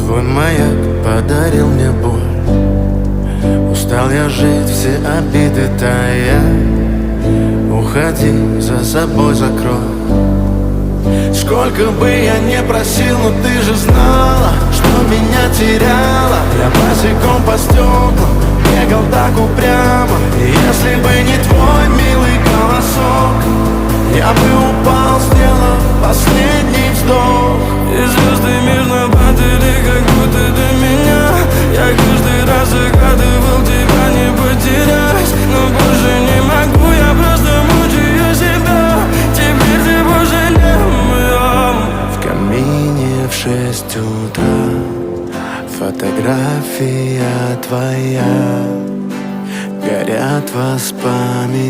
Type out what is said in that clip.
Твой маяк подарил мне боль. Устал я жить, все обиды тая. Уходи, за собой закрой. Сколько бы я не просил, но ты же знала, что меня теряла. Я босиком по стеклам бегал так упрямо. И если бы не твой милый голосок, я бы упал, сделав последний вздох. И звезды мирно падали, как будто до меня. Я каждый раз загадывал тебя не потерять, но больше не могу, я просто мучаю себя. Теперь ты пожалел моем. В камине в 6 утра фотография твоя. Горят воспоминания.